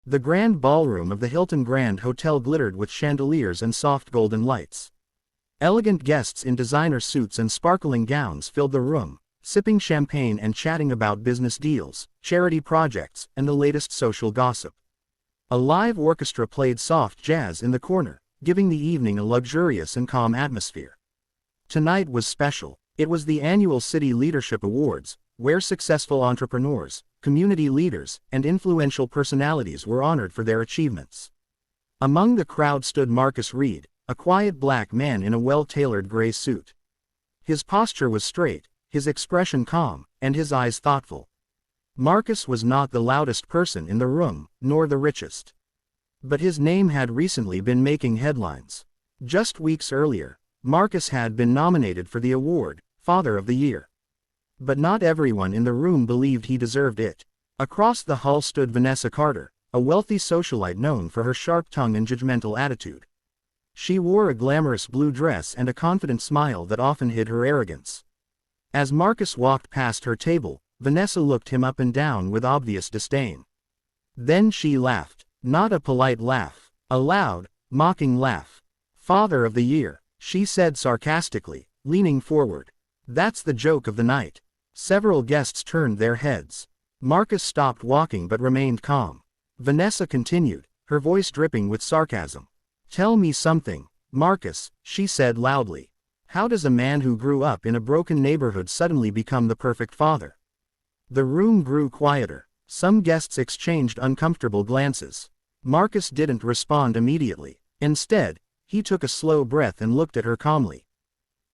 The grand ballroom of the Hilton Grand Hotel glittered with chandeliers and soft golden lights. Elegant guests in designer suits and sparkling gowns filled the room, sipping champagne and chatting about business deals, charity projects, and the latest social gossip. A live orchestra played soft jazz in the corner, giving the evening a luxurious and calm atmosphere. Tonight was special. It was the annual City Leadership Awards, where successful entrepreneurs, community leaders, and influential personalities were honored for their achievements. Among the crowd stood Marcus Reed, a quiet black man in a well-tailored gray suit. His posture was straight, his expression calm, and his eyes thoughtful. Marcus was not the loudest person in the room, nor the richest. But his name had recently been making headlines. Just weeks earlier, Marcus had been nominated for the award, Father of the Year. But not everyone in the room believed he deserved it. Across the hall stood Vanessa Carter, a wealthy socialite known for her sharp tongue and judgmental attitude. She wore a glamorous blue dress and a confident smile that often hid her arrogance. As Marcus walked past her table, Vanessa looked him up and down with obvious disdain. Then she laughed, not a polite laugh, a loud, mocking laugh. "Father of the Year," she said sarcastically, leaning forward. "That's the joke of the night." Several guests turned their heads. Marcus stopped walking but remained calm. Vanessa continued, her voice dripping with sarcasm. "Tell me something, Marcus," she said loudly. "How does a man who grew up in a broken neighborhood suddenly become the perfect father?" The room grew quieter. Some guests exchanged uncomfortable glances. Marcus didn't respond immediately. Instead, he took a slow breath and looked at her calmly.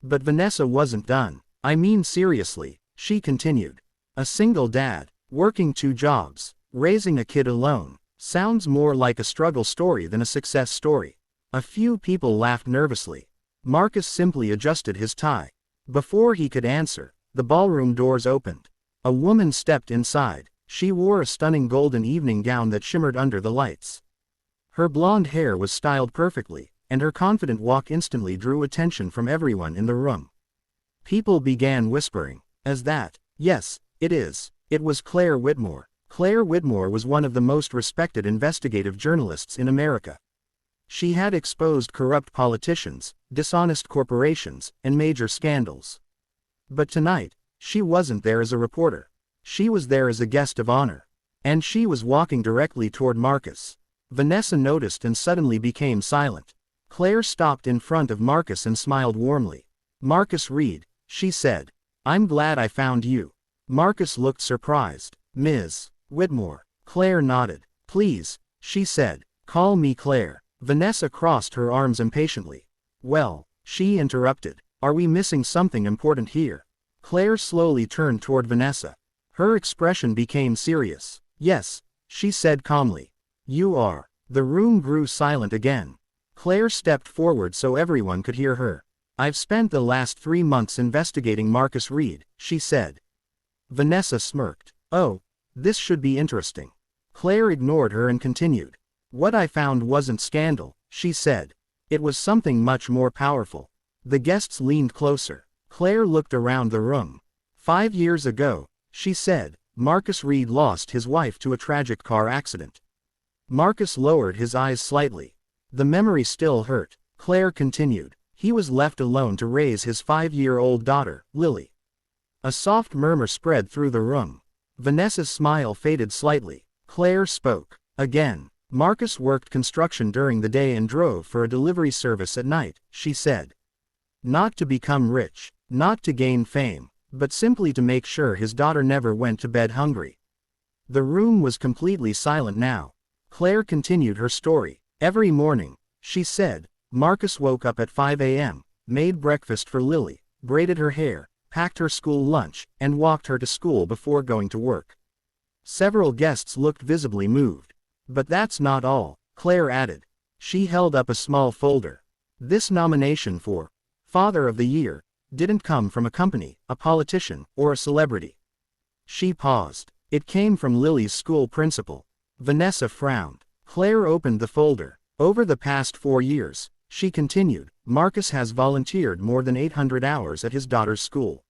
But Vanessa wasn't done. "I mean seriously," she continued. "A single dad, working 2 jobs, raising a kid alone, sounds more like a struggle story than a success story." A few people laughed nervously. Marcus simply adjusted his tie. Before he could answer, the ballroom doors opened. A woman stepped inside. She wore a stunning golden evening gown that shimmered under the lights. Her blonde hair was styled perfectly, and her confident walk instantly drew attention from everyone in the room. People began whispering, "Is that?" "Yes, it is." It was Claire Whitmore. Claire Whitmore was one of the most respected investigative journalists in America. She had exposed corrupt politicians, dishonest corporations, and major scandals. But tonight, she wasn't there as a reporter. She was there as a guest of honor. And she was walking directly toward Marcus. Vanessa noticed and suddenly became silent. Claire stopped in front of Marcus and smiled warmly. "Marcus Reed," she said. "I'm glad I found you." Marcus looked surprised. "Ms. Whitmore." Claire nodded. "Please," she said, "call me Claire." Vanessa crossed her arms impatiently. "Well," she interrupted, "are we missing something important here?" Claire slowly turned toward Vanessa. Her expression became serious. "Yes," she said calmly. "You are." The room grew silent again. Claire stepped forward so everyone could hear her. "I've spent the last 3 months investigating Marcus Reed," she said. Vanessa smirked. "Oh, this should be interesting." Claire ignored her and continued. "What I found wasn't scandal," she said. "It was something much more powerful." The guests leaned closer. Claire looked around the room. 5 years ago," she said, "Marcus Reed lost his wife to a tragic car accident." Marcus lowered his eyes slightly. The memory still hurt. Claire continued. "He was left alone to raise his 5-year-old daughter, Lily." A soft murmur spread through the room. Vanessa's smile faded slightly. Claire spoke. "Again. Marcus worked construction during the day and drove for a delivery service at night," she said. "Not to become rich, not to gain fame, but simply to make sure his daughter never went to bed hungry." The room was completely silent now. Claire continued her story. "Every morning," she said, "Marcus woke up at 5 a.m., made breakfast for Lily, braided her hair, packed her school lunch, and walked her to school before going to work." Several guests looked visibly moved. "But that's not all," Claire added. She held up a small folder. "This nomination for Father of the Year didn't come from a company, a politician, or a celebrity." She paused. "It came from Lily's school principal." Vanessa frowned. Claire opened the folder. "Over the past 4 years," she continued, "Marcus has volunteered more than 800 hours at his daughter's school."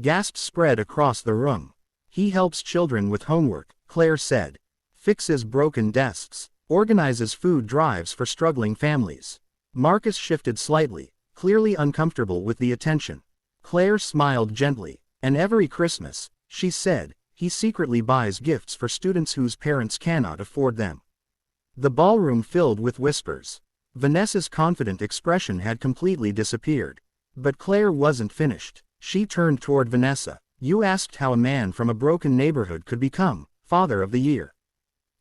Gasps spread across the room. "He helps children with homework," Claire said. fixes broken desks, organizes food drives for struggling families. Marcus shifted slightly, clearly uncomfortable with the attention. Claire smiled gently. And every Christmas, she said, he secretly buys gifts for students whose parents cannot afford them. The ballroom filled with whispers. Vanessa's confident expression had completely disappeared. But Claire wasn't finished. She turned toward Vanessa. You asked how a man from a broken neighborhood could become Father of the Year.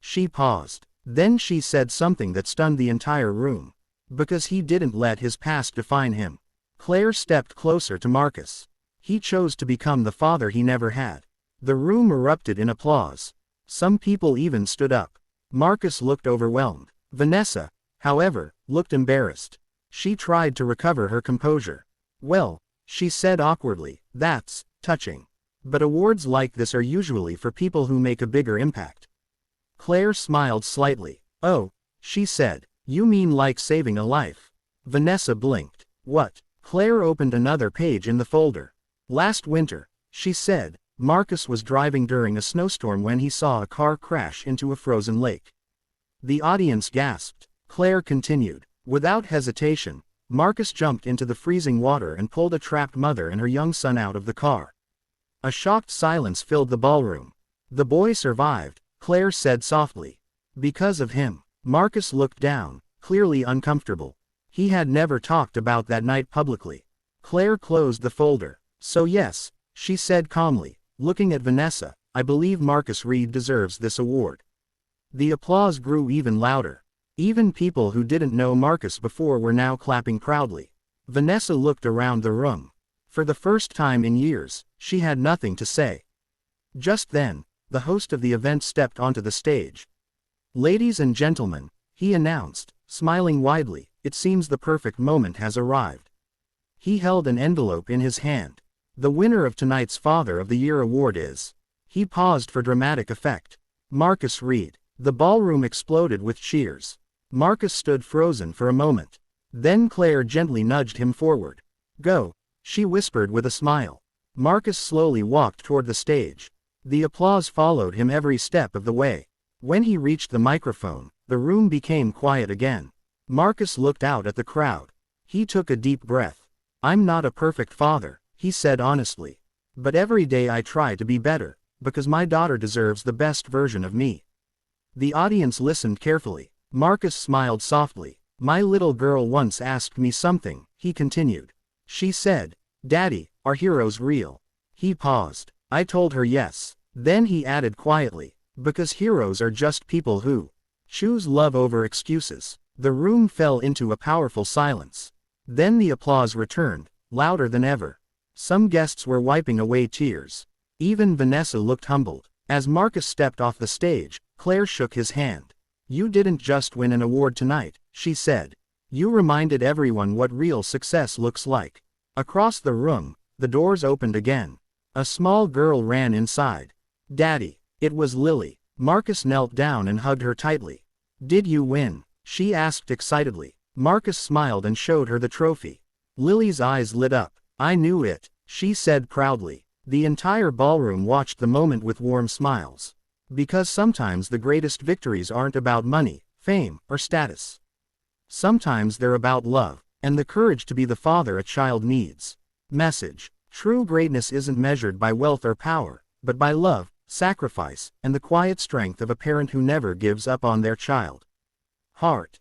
She paused. Then she said something that stunned the entire room. Because he didn't let his past define him. Claire stepped closer to Marcus. He chose to become the father he never had. The room erupted in applause. Some people even stood up. Marcus looked overwhelmed. Vanessa, however, looked embarrassed. She tried to recover her composure. Well, she said awkwardly, that's touching. But awards like this are usually for people who make a bigger impact. Claire smiled slightly. Oh, she said, you mean like saving a life? Vanessa blinked. What? Claire opened another page in the folder. Last winter, she said, Marcus was driving during a snowstorm when he saw a car crash into a frozen lake. The audience gasped. Claire continued. Without hesitation, Marcus jumped into the freezing water and pulled a trapped mother and her young son out of the car. A shocked silence filled the ballroom. The boy survived, Claire said softly. Because of him. Marcus looked down, clearly uncomfortable. He had never talked about that night publicly. Claire closed the folder. So yes, she said calmly, looking at Vanessa, I believe Marcus Reed deserves this award. The applause grew even louder. Even people who didn't know Marcus before were now clapping proudly. Vanessa looked around the room. For the first time in years, she had nothing to say. Just then, the host of the event stepped onto the stage. Ladies and gentlemen, he announced, smiling widely, it seems the perfect moment has arrived. He held an envelope in his hand. The winner of tonight's Father of the Year award is. He paused for dramatic effect. Marcus Reed. The ballroom exploded with cheers. Marcus stood frozen for a moment. Then Claire gently nudged him forward. Go, she whispered with a smile. Marcus slowly walked toward the stage. The applause followed him every step of the way. When he reached the microphone, the room became quiet again. Marcus looked out at the crowd. He took a deep breath. I'm not a perfect father, he said honestly. But every day I try to be better, because my daughter deserves the best version of me. The audience listened carefully. Marcus smiled softly. My little girl once asked me something, he continued. She said, Daddy, are heroes real? He paused. I told her yes. Then he added quietly, because heroes are just people who choose love over excuses. The room fell into a powerful silence. Then the applause returned, louder than ever. Some guests were wiping away tears. Even Vanessa looked humbled. As Marcus stepped off the stage, Claire shook his hand. You didn't just win an award tonight, she said. You reminded everyone what real success looks like. Across the room, the doors opened again. A small girl ran inside. Daddy. It was Lily. Marcus knelt down and hugged her tightly. Did you win? She asked excitedly. Marcus smiled and showed her the trophy. Lily's eyes lit up. I knew it, she said proudly. The entire ballroom watched the moment with warm smiles. Because sometimes the greatest victories aren't about money, fame, or status. Sometimes they're about love, and the courage to be the father a child needs. Message. True greatness isn't measured by wealth or power, but by love, sacrifice, and the quiet strength of a parent who never gives up on their child. Heart.